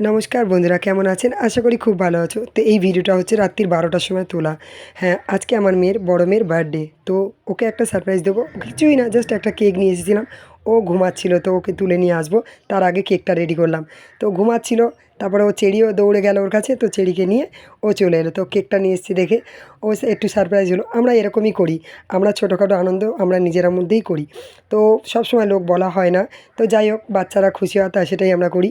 নমস্কার বন্ধুরা, কেমন আছেন? আশা করি খুব ভালো আছো। তো এই ভিডিওটা হচ্ছে রাত্রির ১২টার সময় তোলা। হ্যাঁ, আজকে আমার বড় মেয়ের বার্থডে। তো ওকে একটা সারপ্রাইজ দেবো। কিছুই না, জাস্ট একটা কেক নিয়ে এসেছিলাম। ও ঘুমাচ্ছিল, তো ওকে তুলে নিয়ে আসবো। তার আগে কেকটা রেডি করলাম। তো ঘুমাচ্ছিল, তারপরে ও চেরিও দৌড়ে গেল ওর কাছে। তো চেরিকে নিয়ে ও চলে এলো। তো কেকটা নিয়ে এসেছি দেখে ও একটু সারপ্রাইজ হলো। আমরা এরকমই করি। আমরা ছোটোখাটো আনন্দ আমরা নিজেরা মধ্যেই করি। তো সবসময় লোক বলা হয় না। তো যাই হোক, বাচ্চারা খুশি হয় তা সেটাই আমরা করি।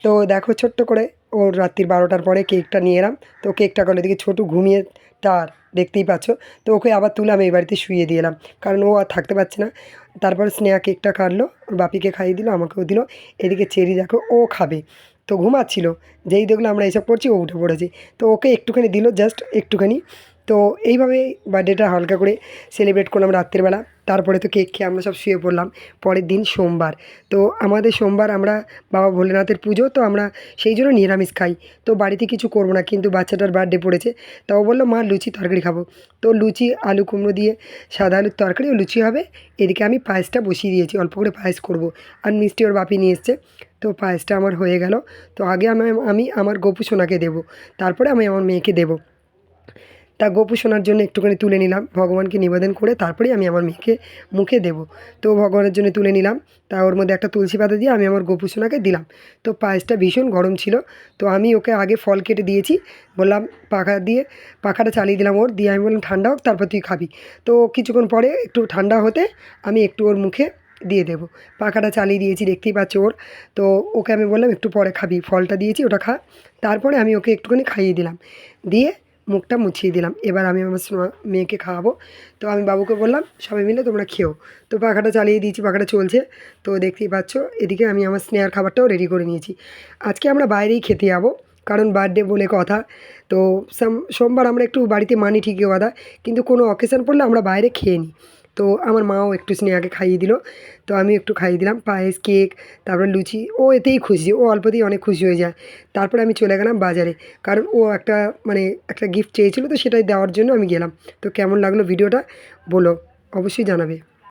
তো দেখো, ছোট্ট করে ওর রাত্রির ১২টার পরে কেকটা নিয়ে এলাম। তো কেকটা করলে দেখি ছোটু ঘুমিয়ে তার, দেখতেই পাচ্ছ। তো ওকে আবার তুলে আমি এই বাড়িতে শুইয়ে দিয়ে এলাম, কারণ ও আর থাকতে পারছে না। তারপর স্নেহা কেকটা কাটলো, ওর বাপিকে খাইয়ে দিল, আমাকেও দিল। এদিকে চেরি দেখো ও খাবে, তো ঘুমাচ্ছিল। যেই দেখলো আমরা এসব করছি ও উঠে পড়েছে। তো ওকে একটুখানি দিল, জাস্ট একটুখানি। তো এইভাবে বার্থডেটা হালকা করে সেলিব্রেট করলাম রাত্রিবেলা। তারপরে তো কেক খেয়ে আমরা সব শুয়ে পড়লাম। পরের দিন সোমবার। তো আমাদের সোমবার আমরা বাবা ভোলেনাথের পুজো, তো আমরা সেই জন্য নিরামিষ খাই। তো বাড়িতে কিছু করবো না, কিন্তু বাচ্চাটার বার্থডে পড়েছে। তাও বললো মা লুচি তরকারি খাবো। তো লুচি আলু কুমড়ো দিয়ে সাদা আলুর তরকারি ও লুচি হবে। এদিকে আমি পায়েসটা বসিয়ে দিয়েছি, অল্প করে পায়েস করব। আর মিষ্টি ওর বাপি নিয়ে এসছে। তো পায়েসটা আমার হয়ে গেল। তো আগে আমি আমার গোপু সোনাকে দেবো, তারপরে আমি আমার মেয়েকে দেবো। তা গোপু সোনার জন্য একটুখানি তুলে নিলাম, ভগবানকে নিবেদন করে তারপরেই আমি আমার মেয়েকে মুখে দেবো। তো ভগবানের জন্য তুলে নিলাম। তা ওর মধ্যে একটা তুলসী পাতা দিয়ে আমি আমার গোপু সোনাকে দিলাম। তো পায়েসটা ভীষণ গরম ছিল। তো আমি ওকে আগে ফল কেটে দিয়েছি, বললাম পাখাটা চালিয়ে দিলাম ওর দিয়ে, আমি বললাম ঠান্ডা হোক তারপর তুই খাবি। তো কিছুক্ষণ পরে একটু ঠান্ডা হতে আমি একটু ওর মুখে দিয়ে দেবো। পাখাটা চালিয়ে দিয়েছি, দেখতেই পাচ্ছ ওর। তো ওকে আমি বললাম একটু পরে খাবি, ফলটা দিয়েছি ওটা খা। তারপরে আমি ওকে একটুখানি খাইয়ে দিলাম, দিয়ে মুখটা মুছিয়ে দিলাম। এবার আমি আমার মেয়েকে খাওয়াবো। তো আমি বাবুকে বললাম সবাই মিলে তোমরা খেও। তো পাখাটা চালিয়ে দিয়েছি, পাখাটা চলছে। তো দেখতেই পাচ্ছ, এদিকে আমি আমার স্নেহার খাবারটাও রেডি করে নিয়েছি। আজকে আমরা বাইরেই খেতে যাবো, কারণ বার্থডে বলে কথা। তো সোমবার আমরা একটু বাড়িতে মানি ঠিকই কথা, কিন্তু কোনো অকেশন পড়লে আমরা বাইরে খেয়ে নিই। তো আমার মাও একটু স্নেহাকে খাইয়ে দিল। তো আমি একটু খাইয়ে দিলাম পায়েস, কেক, তারপর লুচি। ও এতেই খুশি, ও অল্পতেই অনেক খুশি হয়ে যায়। তারপরে আমি চলে গেলাম বাজারে, কারণ ও একটা গিফট চেয়েছিলো, তো সেটাই দেওয়ার জন্য আমি গেলাম। তো কেমন লাগলো ভিডিওটা বলো, অবশ্যই জানাবে।